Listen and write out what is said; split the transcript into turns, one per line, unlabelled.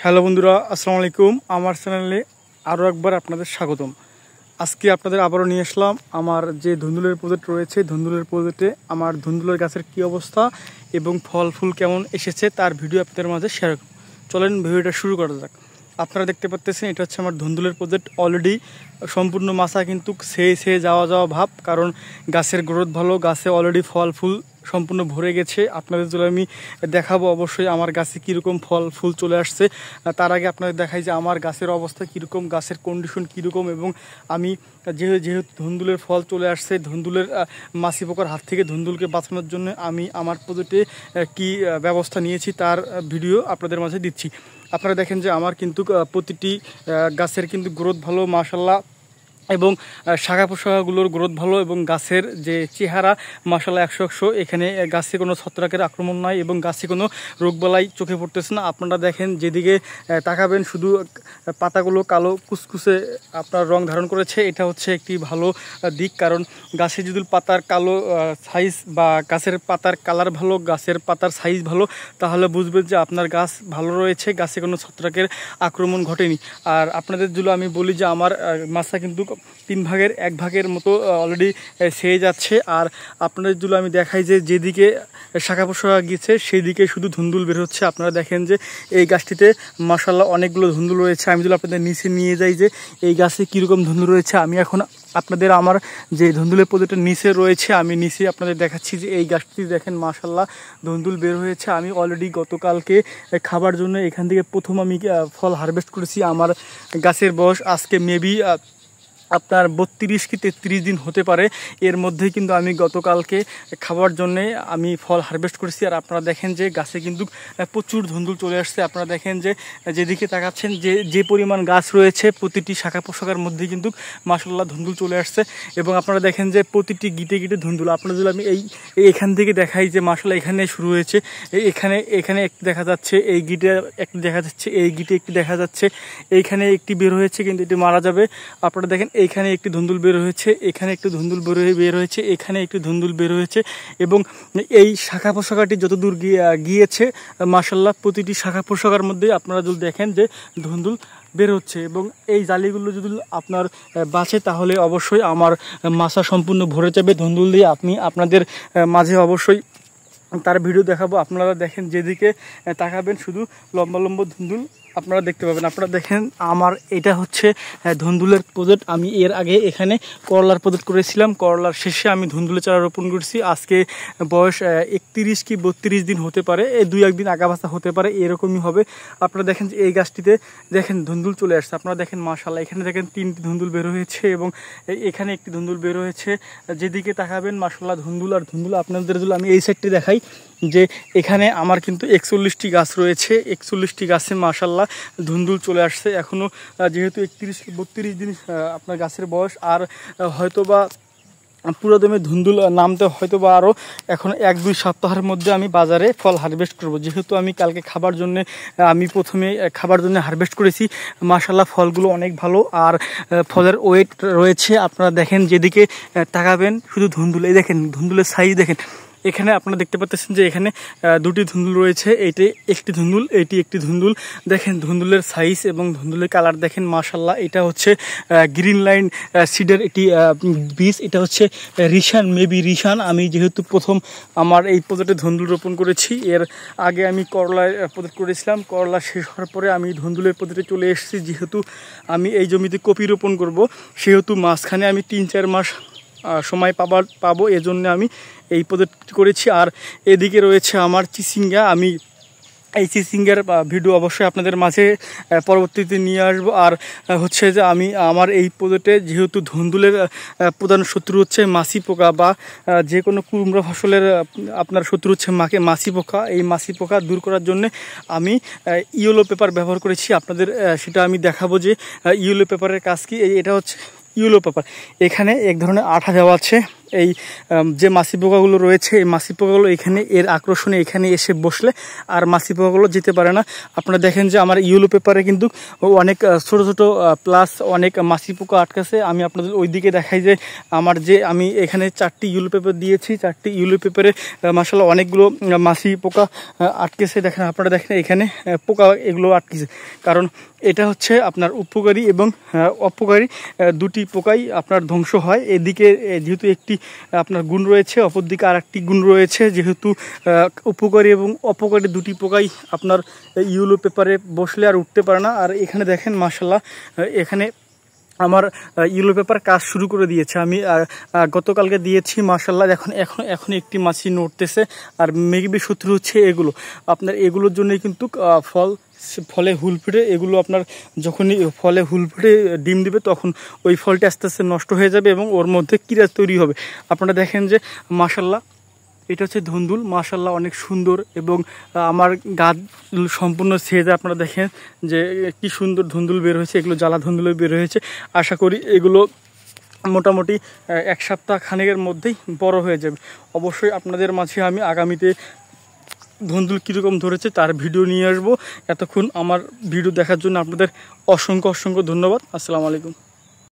Hello বন্ধুরা, আসসালামু আলাইকুম। আমার চ্যানেলে আরও একবার আপনাদের স্বাগতম। আজকে আপনাদের আবারও নিয়ে আসলাম আমার যে ধুন্দুলের প্রজেক্ট রয়েছে। ধুন্দুলের প্রজেক্টে আমার ধুন্দুলের গাছের কী অবস্থা এবং ফল ফুল কেমন এসেছে তার ভিডিও আপনাদের মাঝে শেয়ার করব। চলেন ভিডিওটা শুরু করা যাক। আপনারা দেখতে পাচ্ছেন এটা হচ্ছে আমার ধুন্দুলের প্রজেক্ট। অলরেডি সম্পূর্ণ মাছা কিন্তু সেয়ে যাওয়া ভাব, কারণ গাছের গ্রোথ ভালো, গাছে অলরেডি ফল ফুল সম্পূর্ণ ভরে গেছে। আপনাদের যদি আমি দেখাবো অবশ্যই আমার গাছে কীরকম ফল ফুল চলে আসছে। তার আগে আপনাদের দেখাই যে আমার গাছের অবস্থা কীরকম, গাছের কন্ডিশন কীরকম, এবং আমি যেহেতু ধুন্দুলের ফল চলে আসছে, ধুন্দুলের মাছি পোকার হাত থেকে ধুন্দুলকে বাঁচানোর জন্য আমি আমার প্রজেক্টে কী ব্যবস্থা নিয়েছি তার ভিডিও আপনাদের মাঝে দিচ্ছি। আপনারা দেখেন যে আমার কিন্তু প্রতিটি গাছের কিন্তু গ্রোথ ভালো মাশাআল্লাহ, এবং শাখা পোশাকাগুলোর গ্রোথ ভালো, এবং গাছের যে চেহারা মাশাআল্লাহ 100 এখানে গাছে কোনো ছত্রাকের আক্রমণ নাই এবং গাছে কোনো রোগবালাই চোখে পড়তেছে না। আপনারা দেখেন যেদিকে তাকাবেন শুধু পাতাগুলো কালো কুচকুচে আপনার রং ধারণ করেছে। এটা হচ্ছে একটি ভালো দিক, কারণ গাছে যদি পাতার কালো সাইজ বা গাছের পাতার কালার ভালো, গাছের পাতার সাইজ ভালো, তাহলে বুঝবেন যে আপনার গাছ ভালো রয়েছে, গাছে কোনো ছত্রাকের আক্রমণ ঘটেনি। আর আপনাদের যদি আমি বলি যে আমার মাছা কিন্তু 3 ভাগের 1 ভাগের মতো অলরেডি সেয়ে যাচ্ছে। আর আপনাদের যদি আমি দেখাই যে যেদিকে শাখা পোশাকা গিয়েছে সেই দিকে শুধু ধুন্দুল বের হচ্ছে। আপনারা দেখেন যে এই গাছটিতে মাশাআল্লাহ অনেকগুলো ধুন্দুল রয়েছে। আমি যদি আপনাদের নিচে নিয়ে যাই যে এই গাছে কীরকম ধুন্দুল রয়েছে, আমি এখন আপনাদের আমার যে ধুন্দুলের প্রজেক্টের নিচে রয়েছে আমি নিচে আপনাদের দেখাচ্ছি যে এই গাছটি দেখেন মাশাআল্লাহ ধুন্দুল বের হয়েছে। আমি অলরেডি গতকালকে খাবার জন্য এখান থেকে প্রথম আমি ফল হারভেস্ট করেছি। আমার গাছের বয়স আজকে মেবি আপনার 32 কি 33 দিন হতে পারে। এর মধ্যেই কিন্তু আমি গতকালকে খাবার জন্যে আমি ফল হারভেস্ট করেছি। আর আপনারা দেখেন যে গাছে কিন্তু প্রচুর ধুন্দুল চলে আসছে। আপনারা দেখেন যে যেদিকে তাকাচ্ছেন যে পরিমাণ গাছ রয়েছে প্রতিটি শাখা পোশাকার মধ্যে কিন্তু মাশাআল্লাহ ধুন্দুল চলে আসছে। এবং আপনারা দেখেন যে প্রতিটি গিটে গিটে ধুন্দুল। আপনারা যদি আমি এখান থেকে দেখাই যে মাশাআল্লাহ এখানে শুরু হয়েছে, এখানে একটি দেখা যাচ্ছে, এই গিটে একটি দেখা যাচ্ছে, এই গিটে একটি দেখা যাচ্ছে, এইখানে একটি বের হয়েছে কিন্তু এটি মারা যাবে। আপনারা দেখেন এইখানে একটি ধুন্দুল বের হয়েছে, এখানে একটি ধুন্দুল বের হয়েছে, এখানে একটি ধুন্দুল বের হয়েছে। এবং এই শাখা পোশাকাটি যতদূর গিয়েছে মাশাআল্লাহ প্রতিটি শাখা পোশাকার মধ্যে আপনারা যদি দেখেন যে ধুন্দুল বের হচ্ছে। এবং এই জালিগুলো যদি আপনার বাঁচে তাহলে অবশ্যই আমার মাছা সম্পূর্ণ ভরে যাবে ধুন্দুল দিয়ে। আমি আপনাদের মাঝে অবশ্যই তার ভিডিও দেখাবো। আপনারা দেখেন যেদিকে তাকাবেন শুধু লম্বা লম্বা ধুন্দুল আপনারা দেখতে পাবেন। আপনারা দেখেন আমার এটা হচ্ছে ধুন্দুলের প্রজেক্ট। আমি এর আগে এখানে করলার প্রজেক্ট করেছিলাম, করলার শেষে আমি ধুন্দুলের চারা রোপণ করছি। আজকে বয়স 31 কি 32 দিন হতে পারে, এই 2-1 দিন আগাবাসা হতে পারে, এরকমই হবে। আপনারা দেখেন যে এই গাছটিতে দেখেন ধুন্দুল চলে আসছে। আপনারা দেখেন মাশাআল্লাহ এখানে দেখেন 3টি ধুন্দুল বের হয়েছে এবং এখানে একটি ধুন্দুল বের হয়েছে। যেদিকে তাকাবেন মাশাআল্লাহ ধুন্দুল আর ধুন্দুল। আপনাদের যদি আমি এই সাইডটি দেখাই যে এখানে আমার কিন্তু 41টি গাছ রয়েছে, 41টি গাছে মাশাআল্লাহ ধুন্দুল চলে আসছে। এখনও যেহেতু 31 কি 32 দিন আপনার গাছের বয়স, আর হয়তোবা পুরো দমে ধুন্দুল নামতে হয়তো বা আরও এখন 1-2 সপ্তাহের মধ্যে আমি বাজারে ফল হারভেস্ট করব। যেহেতু আমি কালকে খাবার জন্য আমি প্রথমে খাবার জন্য হারভেস্ট করেছি, মাশাআল্লাহ ফলগুলো অনেক ভালো আর ফলের ওয়েট রয়েছে। আপনারা দেখেন যেদিকে তাকাবেন শুধু ধুন্দুল। এই দেখেন ধুন্দুলের সাইজ দেখেন। এখানে আপনারা দেখতে পাচ্ছেন যে এখানে 2টি ধুন্দুল রয়েছে, এইটি একটি ধুন্দুল, এইটি একটি ধুন্দুল। দেখেন ধুন্দুলের সাইজ এবং ধুন্দুলের কালার দেখেন মাশাআল্লাহ। এটা হচ্ছে গ্রিন লাইন সিডের একটি বীজ, এটা হচ্ছে রিশান, মেবি রিশান। আমি যেহেতু প্রথম আমার এই প্রজেক্টে ধুন্দুল রোপণ করেছি, এর আগে আমি করলার প্রজেক্ট করেছিলাম। করলা শেষ হওয়ার পরে আমি ধুন্দুলের প্রজেক্টে চলে এসেছি। যেহেতু আমি এই জমিতে কপি রোপণ করব, সেহেতু মাঝখানে আমি 3-4 মাস সময় পাবো, এজন্য আমি এই প্রজেক্ট করেছি। আর এদিকে রয়েছে আমার চিচিঙ্গা। আমি এই চিচিঙ্গার ভিডিও অবশ্যই আপনাদের মাঝে পরবর্তীতে নিয়ে আসবো। আর হচ্ছে যে আমি আমার এই প্রজেক্টে যেহেতু ধুন্দুলের প্রধান শত্রু হচ্ছে মাছি পোকা, বা যে কোনো কুমড়া ফসলের আপনার শত্রু হচ্ছে মাছি পোকা। এই মাছি পোকা দূর করার জন্য আমি ইয়েলো পেপার ব্যবহার করেছি। আপনাদের সেটা আমি দেখাবো যে ইয়েলো পেপারের কাজ কি। এটা হচ্ছে ইয়েলো পেপার। এখানে এক ধরনের আঠা দেওয়া আছে, এই যে মাছি পোকাগুলো রয়েছে এই মাছি পোকাগুলো এখানে এর আকর্ষণে এখানে এসে বসলে আর মাছি পোকাগুলো যেতে পারে না। আপনারা দেখেন যে আমার ইয়েলো পেপারে কিন্তু অনেক ছোট ছোট প্লাস অনেক মাছি পোকা আটকাছে। আমি আপনাদের ওইদিকে দেখাই যে আমার যে আমি এখানে 4টি ইয়েলো পেপার দিয়েছি, 4টি ইয়েলো পেপারে মাশাআল্লাহ অনেকগুলো মাছি পোকা আটকেছে। দেখেন আপনারা দেখেন এখানে পোকা এগুলো আটকেছে, কারণ এটা হচ্ছে আপনার উপকারী এবং অপকারী দুটি পোকাই আপনার ধ্বংস হয়। এদিকে যেহেতু একটি আপনার গুণ রয়েছে, অপরদিকে আর একটি গুণ রয়েছে, যেহেতু উপকারী এবং অপকারী দুটি পোকাই আপনার ইয়েলো পেপারে বসলে আর উঠতে পারে না। আর এখানে দেখেন মাশাআল্লাহ এখানে আমার ইয়েলো পেপার কাজ শুরু করে দিয়েছে। আমি গতকালকে দিয়েছি মাশাআল্লাহ, এখন একটি মাছি নড়তেছে। আর মেঘবি শত্রু হচ্ছে এগুলো, আপনার এগুলোর জন্যই কিন্তু ফলে হুল ফুটে, এগুলো আপনার যখনই ফলে হুল ফুটে ডিম দিবে তখন ওই ফলটা আস্তে আস্তে নষ্ট হয়ে যাবে এবং ওর মধ্যে কিরা তৈরি হবে। আপনারা দেখেন যে মাশাআল্লাহ এটা হচ্ছে ধুন্দুল, মাশাআল্লাহ অনেক সুন্দর এবং আমার গাছ সম্পূর্ণ সেজে আপনারা দেখেন যে কি সুন্দর ধুন্দুল বের হয়েছে। এগুলো জ্বালা ধুন্দুল বের হয়েছে। আশা করি এগুলো মোটামুটি 1 সপ্তাহ খানেকের মধ্যেই বড় হয়ে যাবে। অবশ্যই আপনাদের মাঝে আমি আগামীতে ধুন্দুল কীরকম ধরেছে তার ভিডিও নিয়ে আসবো। এতক্ষণ আমার ভিডিও দেখার জন্য আপনাদের অসংখ্য ধন্যবাদ। আসসালামু আলাইকুম।